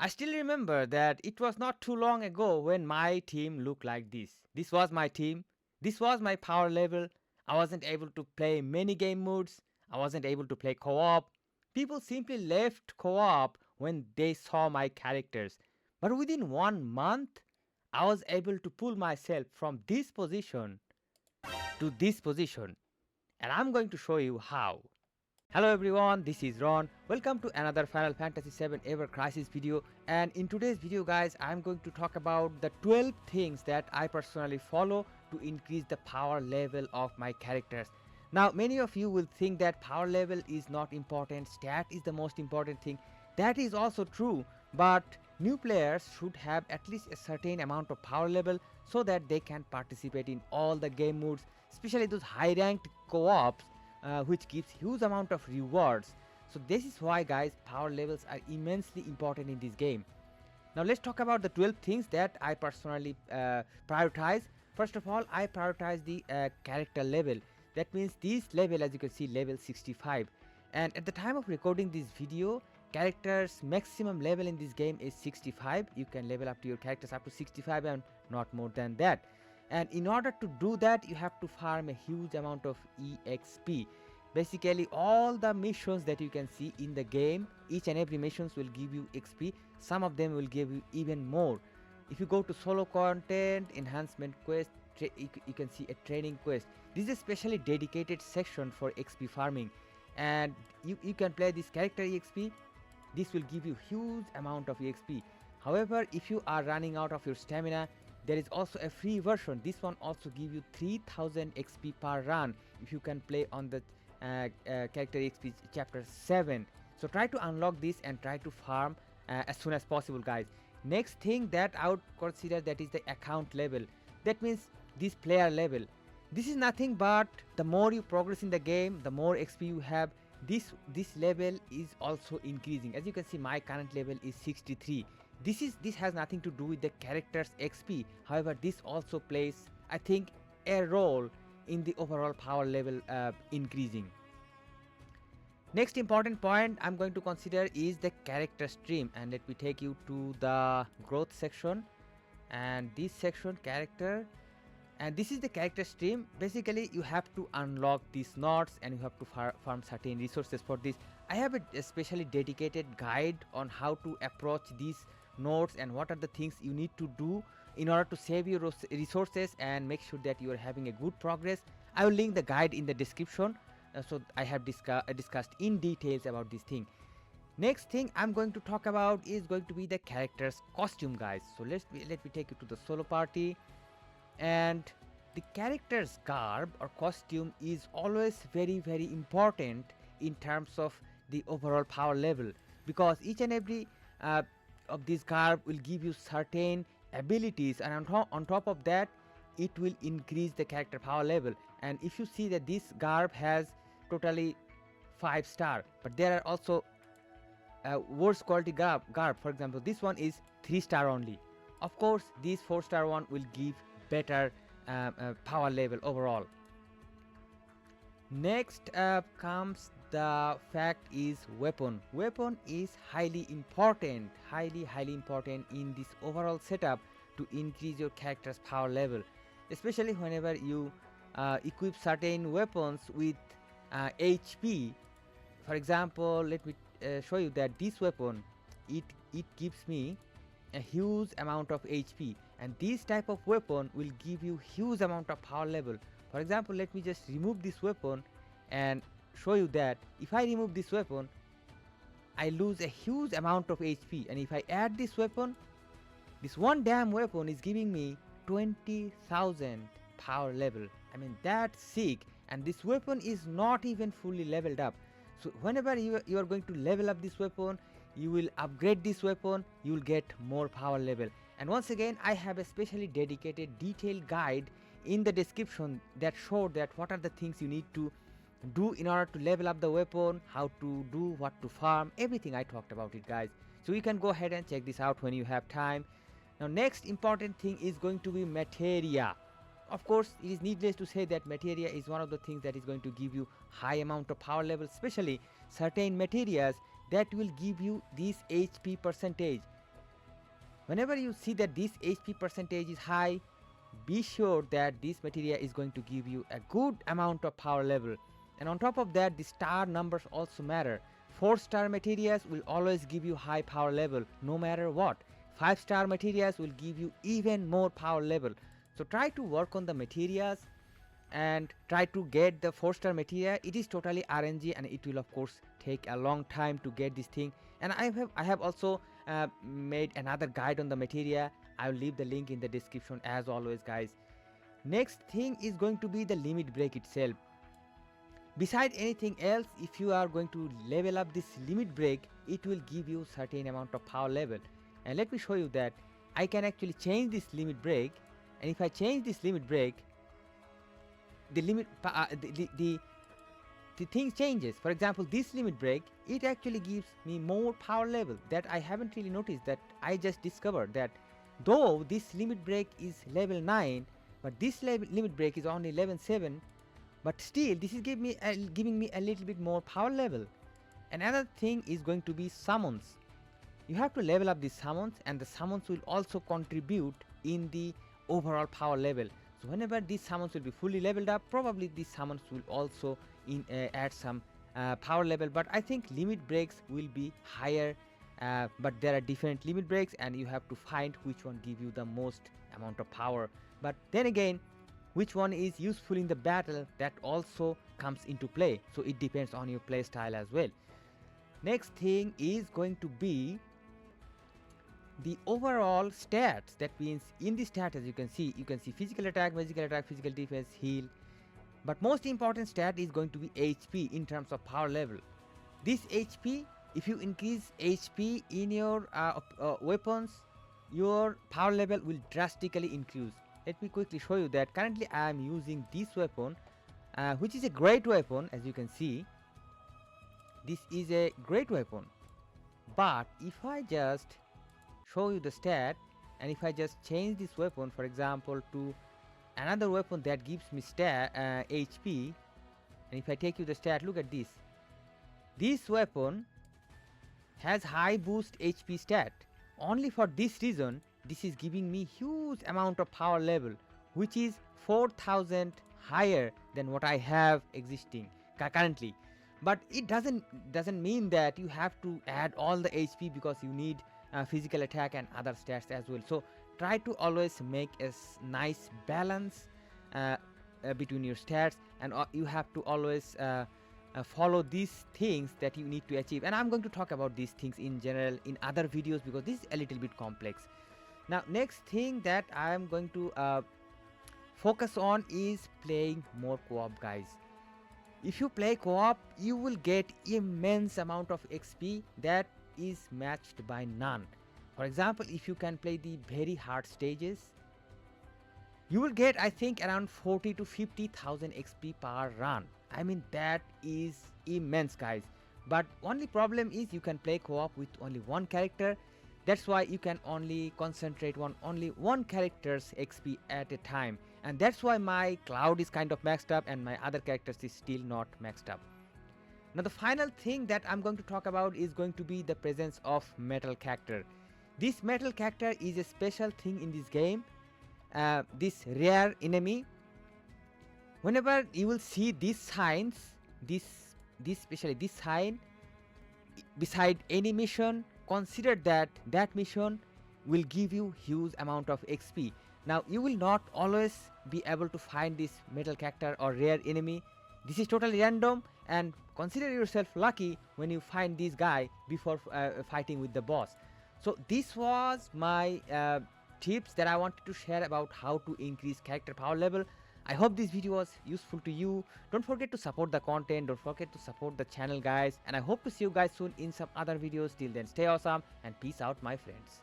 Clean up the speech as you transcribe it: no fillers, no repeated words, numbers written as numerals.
I still remember that it was not too long ago when my team looked like this. This was my team. This was my power level. I wasn't able to play many game modes. I wasn't able to play co-op. People simply left co-op when they saw my characters. But within 1 month, I was able to pull myself from this position to this position. And I'm going to show you how. Hello everyone, this is Ron. Welcome to another Final Fantasy 7 Ever Crisis video, and in today's video guys I'm going to talk about the 12 things that I personally follow to increase the power level of my characters. Now many of you will think that power level is not important, stat is the most important thing. That is also true, but new players should have at least a certain amount of power level so that they can participate in all the game modes, especially those high ranked co-ops which gives huge amount of rewards. So this is why guys power levels are immensely important in this game. Now let's talk about the 12 things that I personally prioritize. First of all, I prioritize the character level. That means this level, as you can see, level 65, and at the time of recording this video, characters maximum level in this game is 65. You can level up to your characters up to 65 and not more than that. And in order to do that, you have to farm a huge amount of EXP. Basically all the missions that you can see in the game, each and every missions will give you XP. Some of them will give you even more. If you go to solo content, enhancement quest, you can see a training quest. This is a specially dedicated section for XP farming, and you can play this character EXP. This will give you huge amount of EXP. However, if you are running out of your stamina, there is also a free version. This one also give you 3000 XP per run if you can play on the character XP chapter 7. So try to unlock this and try to farm as soon as possible guys. Next thing that I would consider, that is the account level. That means this player level. This is nothing but the more you progress in the game, the more XP you have. This level is also increasing. As you can see, my current level is 63. This has nothing to do with the character's XP. However, this also plays, I think, a role in the overall power level increasing. Next important point I'm going to consider is the character stream, and let me take you to the growth section, and this section character, and this is the character stream. Basically you have to unlock these nodes and you have to farm certain resources for this. I have a specially dedicated guide on how to approach these nodes and what are the things you need to do in order to save your resources and make sure that you are having a good progress. I will link the guide in the description. So I have discussed in details about this thing. Next thing I'm going to talk about is going to be the character's costume guys. So let me take you to the solo party, and the character's garb or costume is always very important in terms of the overall power level, because each and every of this garb will give you certain abilities, and on top of that it will increase the character power level. And if you see that this garb has totally 5 star, but there are also worse quality garb. For example, this one is 3 star only. Of course this 4 star one will give better power level overall. Next comes the fact is weapon. Weapon is highly important in this overall setup to increase your character's power level, especially whenever you equip certain weapons with HP. For example, let me show you that this weapon, it gives me a huge amount of HP, and this type of weapon will give you huge amount of power level. For example, let me just remove this weapon and show you that if I remove this weapon, I lose a huge amount of HP, and if I add this weapon, this one damn weapon is giving me 20,000 power level. I mean, that's sick, and this weapon is not even fully leveled up. So whenever you are going to level up this weapon, you will upgrade this weapon, you will get more power level. And once again, I have a specially dedicated detailed guide in the description that show that what are the things you need to do in order to level up the weapon, how to do, what to farm, everything I talked about it guys. So you can go ahead and check this out when you have time. Now next important thing is going to be Materia. Of course, it is needless to say that Materia is one of the things that is going to give you high amount of power level, especially certain Materias that will give you this HP percentage. Whenever you see that this HP percentage is high, be sure that this materia is going to give you a good amount of power level. And on top of that, the star numbers also matter. 4-star materials will always give you high power level no matter what. 5-star materials will give you even more power level. So try to work on the materials and try to get the 4-star materia. It is totally RNG and it will of course take a long time to get this thing. And I have also made another guide on the materia. I'll leave the link in the description as always, guys. Next thing is going to be the limit break itself. Beside anything else, if you are going to level up this limit break, it will give you certain amount of power level. And let me show you that I can actually change this limit break. And if I change this limit break, the limit the thing changes. For example, this limit break, it actually gives me more power level that I haven't really noticed, that I just discovered that though this limit break is level 9, but this limit break is only level 7, but still this is giving me a little bit more power level. Another thing is going to be summons. You have to level up these summons, and the summons will also contribute in the overall power level. So whenever these summons will be fully leveled up, probably these summons will also add some power level, but I think limit breaks will be higher, but there are different limit breaks and you have to find which one give you the most amount of power. But then again, which one is useful in the battle, that also comes into play, so it depends on your play style as well. Next thing is going to be the overall stats. That means in the stat, as you can see physical attack, magical attack, physical defense, heal, but most important stat is going to be HP in terms of power level. This HP, if you increase HP in your weapons, your power level will drastically increase. Let me quickly show you that. Currently I am using this weapon, which is a great weapon. As you can see, this is a great weapon, but if I just show you the stat, and if I just change this weapon, for example, to another weapon that gives me stat HP, and if I take you the stat, look at this. This weapon has high boost HP stat. Only for this reason, this is giving me huge amount of power level, which is 4000 higher than what I have existing currently. But it doesn't mean that you have to add all the HP, because you need physical attack and other stats as well. So try to always make a nice balance between your stats, and you have to always follow these things that you need to achieve. And I'm going to talk about these things in general in other videos, because this is a little bit complex. Now next thing that I am going to focus on is playing more co-op, guys. If you play co-op, you will get immense amount of XP that is matched by none. For example, if you can play the very hard stages, you will get, I think, around 40 to 50,000 XP per run. I mean, that is immense, guys. But only problem is you can play co-op with only one character. That's why you can only concentrate on only one character's XP at a time, and that's why my Cloud is kind of maxed up and my other characters is still not maxed up. Now the final thing that I'm going to talk about is going to be the presence of metal cactur. This metal cactur is a special thing in this game, this rare enemy. Whenever you will see these signs, especially this sign beside any mission, consider that that mission will give you huge amount of XP. Now you will not always be able to find this metal cactur or rare enemy. This is totally random, and consider yourself lucky when you find this guy before fighting with the boss. So this was my tips that I wanted to share about how to increase character power level. I hope this video was useful to you. Don't forget to support the content, don't forget to support the channel, guys, and I hope to see you guys soon in some other videos. Till then, stay awesome and peace out, my friends.